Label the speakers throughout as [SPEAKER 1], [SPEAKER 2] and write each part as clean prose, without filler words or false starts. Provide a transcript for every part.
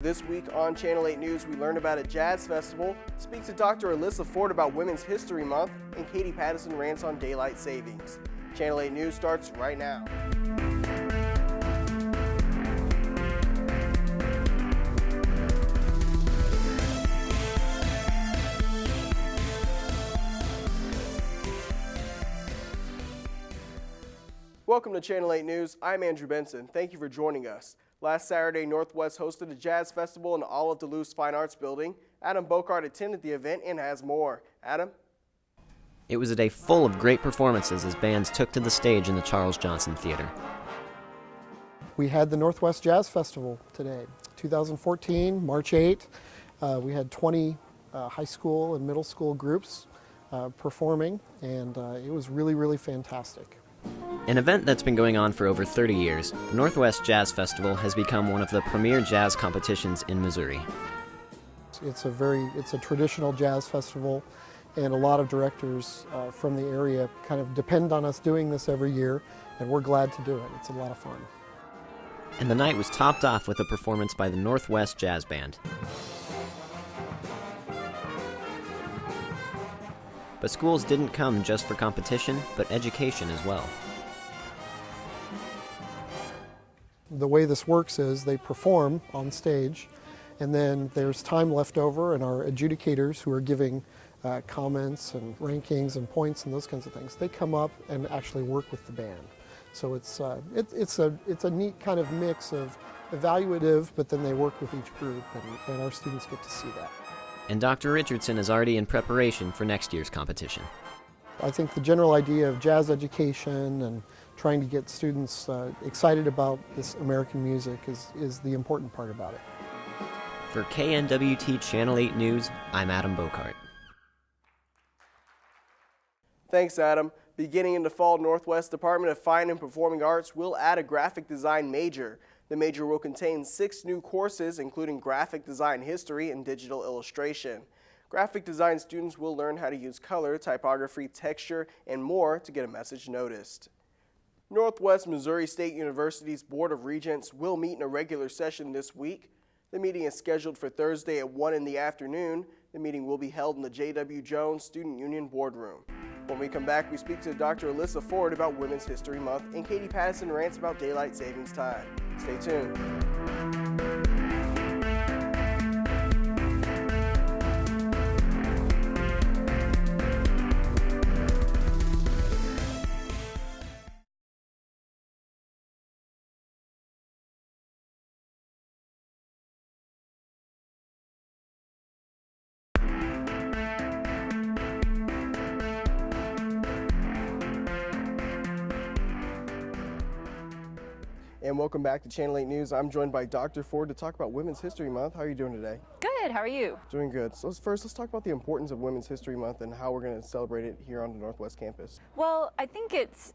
[SPEAKER 1] This week on Channel 8 News, we learn about a jazz festival, speak to Dr. Alyssa Ford about Women's History Month, and Katie Patterson rants on daylight savings. Channel 8 News starts right now. Welcome to Channel 8 News. I'm Andrew Benson. Thank you for joining us. Last Saturday, Northwest hosted a jazz festival in the Olive Duluth Fine Arts Building. Adam Bocart attended the event and has more. Adam?
[SPEAKER 2] It was a day full of great performances as bands took to the stage in the Charles Johnson Theater.
[SPEAKER 3] We had the Northwest Jazz Festival today, 2014, March 8. We had 20 high school and middle school groups performing, and it was really fantastic.
[SPEAKER 2] An event that's been going on for over 30 years, the Northwest Jazz Festival has become one of the premier jazz competitions in Missouri.
[SPEAKER 3] It's a traditional jazz festival, and a lot of directors from the area kind of depend on us doing this every year, and we're glad to do it. It's a lot of fun.
[SPEAKER 2] And the night was topped off with a performance by the Northwest Jazz Band. But schools didn't come just for competition, but education as well.
[SPEAKER 3] The way this works is they perform on stage, and then there's time left over, and our adjudicators who are giving comments and rankings and points and those kinds of things, they come up and actually work with the band. So it's a neat kind of mix of evaluative, but then they work with each group, and our students get to see that.
[SPEAKER 2] And Dr. Richardson is already in preparation for next year's competition.
[SPEAKER 3] I think the general idea of jazz education and trying to get students excited about this American music is the important part about it.
[SPEAKER 2] For KNWT Channel 8 News, I'm Adam Bocart.
[SPEAKER 1] Thanks, Adam. Beginning in the fall, Northwest Department of Fine and Performing Arts will add a graphic design major. The major will contain 6 new courses, including graphic design history and digital illustration. Graphic design students will learn how to use color, typography, texture, and more to get a message noticed. Northwest Missouri State University's Board of Regents will meet in a regular session this week. The meeting is scheduled for Thursday at 1 in the afternoon. The meeting will be held in the J.W. Jones Student Union Boardroom. When we come back, we speak to Dr. Alyssa Ford about Women's History Month, and Katie Patterson rants about daylight savings time. Stay tuned. And welcome back to Channel 8 News. I'm joined by Dr. Ford to talk about Women's History Month. How are you doing today?
[SPEAKER 4] Good, how are you?
[SPEAKER 1] Doing good. So let's talk about the importance of Women's History Month and how we're going to celebrate it here on the Northwest campus.
[SPEAKER 4] Well, I think it's,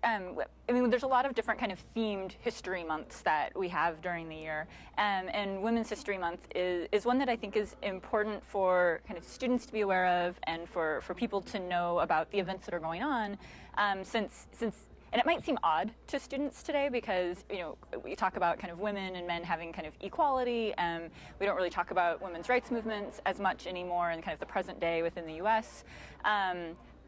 [SPEAKER 4] there's a lot of different kind of themed history months that we have during the year. And Women's History Month is one that I think is important for kind of students to be aware of and for people to know about the events that are going on, and it might seem odd to students today because, we talk about kind of women and men having kind of equality. We don't really talk about women's rights movements as much anymore in kind of the present day within the U.S.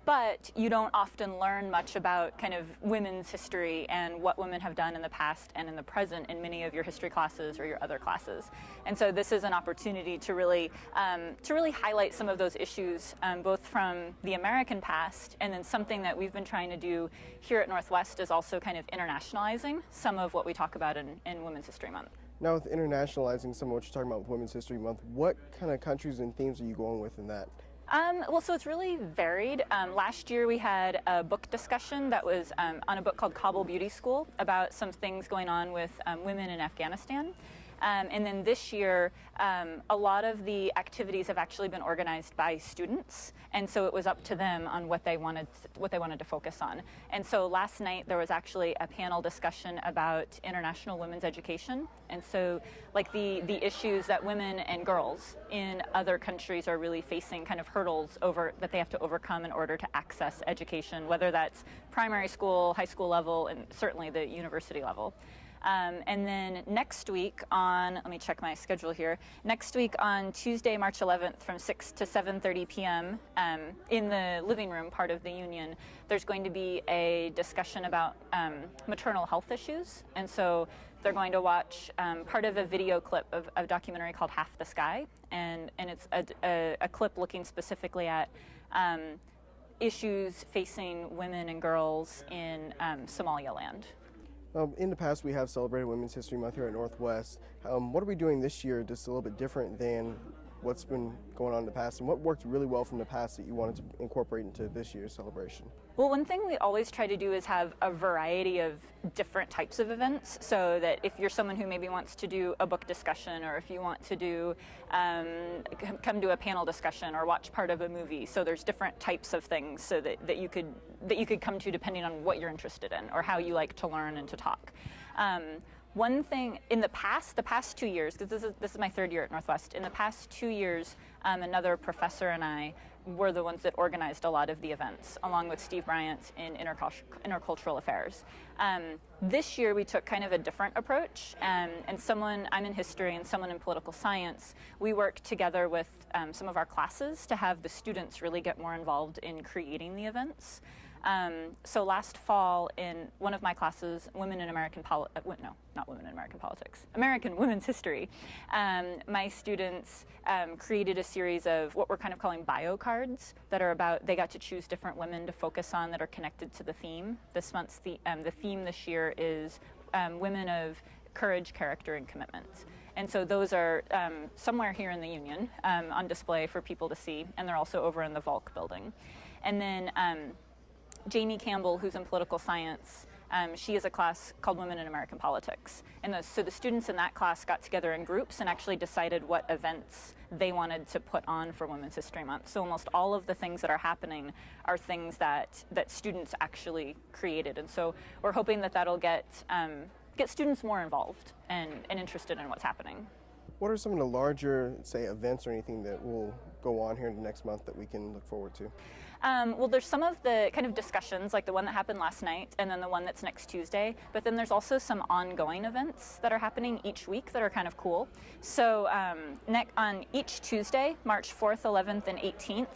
[SPEAKER 4] But you don't often learn much about kind of women's history and what women have done in the past and in the present in many of your history classes or your other classes. And so this is an opportunity to really highlight some of those issues, both from the American past, and then something that we've been trying to do here at Northwest is also kind of internationalizing some of what we talk about in Women's History Month.
[SPEAKER 1] Now, with internationalizing some of what you're talking about with Women's History Month, what kind of countries and themes are you going with in that?
[SPEAKER 4] Well, so it's really varied. Last year we had a book discussion that was on a book called Kabul Beauty School about some things going on with women in Afghanistan. And then this year, a lot of the activities have actually been organized by students, and so it was up to them on what they wanted to focus on. And so last night there was actually a panel discussion about international women's education, and so like the issues that women and girls in other countries are really facing, kind of hurdles that they have to overcome in order to access education, whether that's primary school, high school level, and certainly the university level. And then next week on, let me check my schedule here, next week on Tuesday, March 11th from 6 to 7:30 p.m. In the living room part of the Union, there's going to be a discussion about maternal health issues. And so they're going to watch part of a video clip of a documentary called Half the Sky. And it's a clip looking specifically at issues facing women and girls in Somaliland.
[SPEAKER 1] In the past, we have celebrated Women's History Month here at Northwest. What are we doing this year just a little bit different than what's been going on in the past, and what worked really well from the past that you wanted to incorporate into this year's celebration?
[SPEAKER 4] Well, one thing we always try to do is have a variety of different types of events, so that if you're someone who maybe wants to do a book discussion, or if you want to do come to a panel discussion or watch part of a movie, so there's different types of things so that you could come to depending on what you're interested in or how you like to learn and to talk. One thing in the past 2 years, because this is my third year at Northwest, in the past 2 years, another professor and I were the ones that organized a lot of the events, along with Steve Bryant in intercultural affairs. This year we took kind of a different approach, and I'm in history and someone in political science. We worked together with some of our classes to have the students really get more involved in creating the events. So last fall in one of my classes, American Women's History, my students created a series of what we're kind of calling bio cards that are about, they got to choose different women to focus on that are connected to the theme. This month's the theme this year is women of courage, character, and commitment. And so those are somewhere here in the Union on display for people to see, and they're also over in the Volk building. And then Jamie Campbell, who's in political science, she has a class called Women in American Politics. And so the students in that class got together in groups and actually decided what events they wanted to put on for Women's History Month. So almost all of the things that are happening are things that students actually created. And so we're hoping that that'll get students more involved and interested in what's happening.
[SPEAKER 1] What are some of the larger, say, events or anything that will go on here in the next month that we can look forward to?
[SPEAKER 4] Well, there's some of the kind of discussions, like the one that happened last night and then the one that's next Tuesday, but then there's also some ongoing events that are happening each week that are kind of cool. So on each Tuesday, March 4th, 11th, and 18th,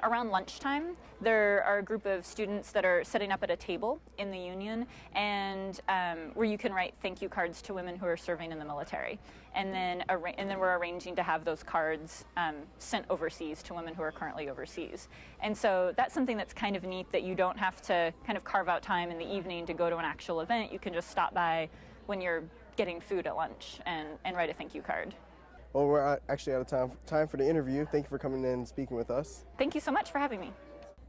[SPEAKER 4] around lunchtime, there are a group of students that are setting up at a table in the Union, and where you can write thank you cards to women who are serving in the military. And then we're arranging to have those cards sent overseas to women who are currently overseas. And so that's something that's kind of neat, that you don't have to kind of carve out time in the evening to go to an actual event. You can just stop by when you're getting food at lunch and write a thank you card.
[SPEAKER 1] Well, we're actually out of time for the interview. Thank you for coming in and speaking with us.
[SPEAKER 4] Thank you so much for having me.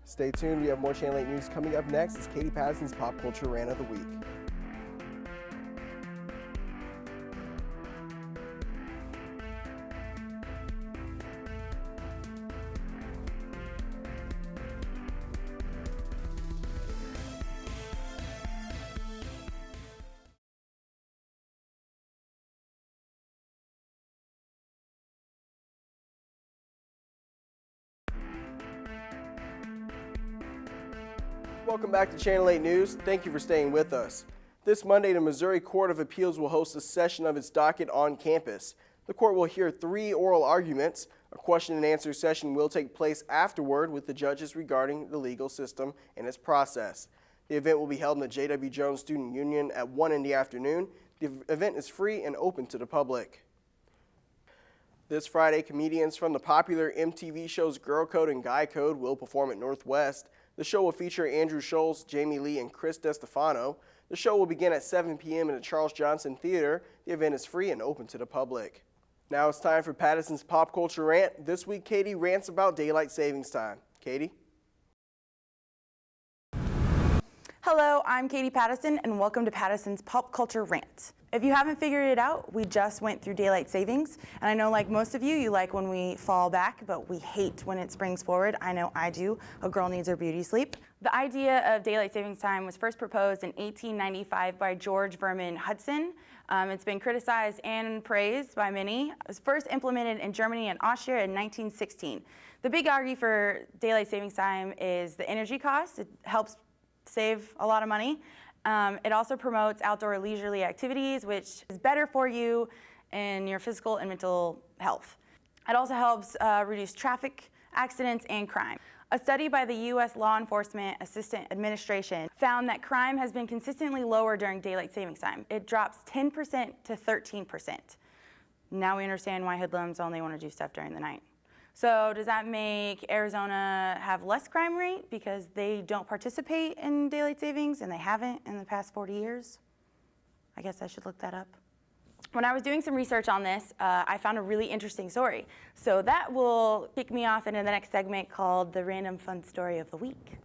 [SPEAKER 1] Stay tuned. We have more Channel 8 news coming up next. It's Katie Patterson's Pop Culture Rant of the Week. Welcome back to Channel 8 News. Thank you for staying with us. This Monday, the Missouri Court of Appeals will host a session of its docket on campus. The court will hear 3 oral arguments. A question and answer session will take place afterward with the judges regarding the legal system and its process. The event will be held in the J.W. Jones Student Union at 1 in the afternoon. The event is free and open to the public. This Friday, comedians from the popular MTV shows Girl Code and Guy Code will perform at Northwest. The show will feature Andrew Scholes, Jamie Lee, and Chris DeStefano. The show will begin at 7 p.m. in the Charles Johnson Theater. The event is free and open to the public. Now it's time for Patterson's Pop Culture Rant. This week, Katie rants about daylight savings time. Katie?
[SPEAKER 5] Hello, I'm Katie Patterson, and welcome to Patterson's Pop Culture Rant. If you haven't figured it out, we just went through daylight savings, and I know like most of you, you like when we fall back, but we hate when it springs forward. I know I do. A girl needs her beauty sleep. The idea of daylight savings time was first proposed in 1895 by George Vernon Hudson. It's been criticized and praised by many. It was first implemented in Germany and Austria in 1916. The big argument for daylight savings time is the energy cost. It helps save a lot of money. It also promotes outdoor leisurely activities, which is better for you in your physical and mental health. It also helps reduce traffic accidents and crime. A study by the U.S. Law Enforcement Assistant Administration found that crime has been consistently lower during daylight savings time. It drops 10% to 13%. Now we understand why hoodlums only want to do stuff during the night. So does that make Arizona have less crime rate because they don't participate in daylight savings and they haven't in the past 40 years? I guess I should look that up. When I was doing some research on this, I found a really interesting story. So that will kick me off into the next segment called the Random Fun Story of the Week.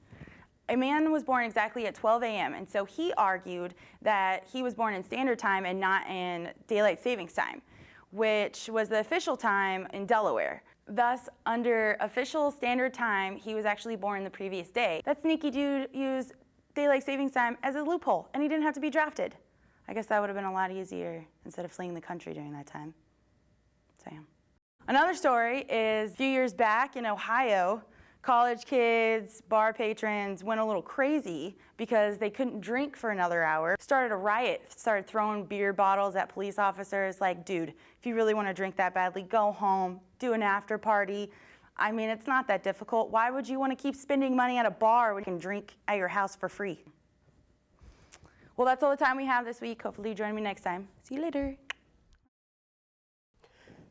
[SPEAKER 5] A man was born exactly at 12 a.m. and so he argued that he was born in standard time and not in daylight savings time, which was the official time in Delaware. Thus, under official standard time, he was actually born the previous day. That sneaky dude used daylight savings time as a loophole, and he didn't have to be drafted. I guess that would have been a lot easier instead of fleeing the country during that time. So, yeah. Another story is a few years back in Ohio, college kids, bar patrons went a little crazy because they couldn't drink for another hour. Started a riot, started throwing beer bottles at police officers like, dude, if you really want to drink that badly, go home, do an after party. I mean, it's not that difficult. Why would you want to keep spending money at a bar when you can drink at your house for free? Well, that's all the time we have this week. Hopefully you join me next time. See you later.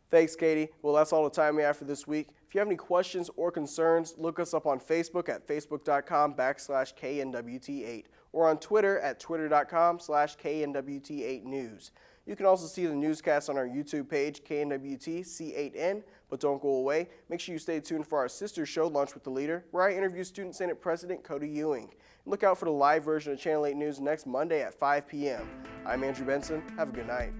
[SPEAKER 1] Thanks, Katie. Well, that's all the time we have for this week. If you have any questions or concerns, look us up on Facebook at facebook.com/KNWT8 or on Twitter at twitter.com/KNWT8news. You can also see the newscast on our YouTube page, KNWT C8N, but don't go away. Make sure you stay tuned for our sister show, Lunch with the Leader, where I interview Student Senate President Cody Ewing. Look out for the live version of Channel 8 News next Monday at 5 p.m. I'm Andrew Benson. Have a good night.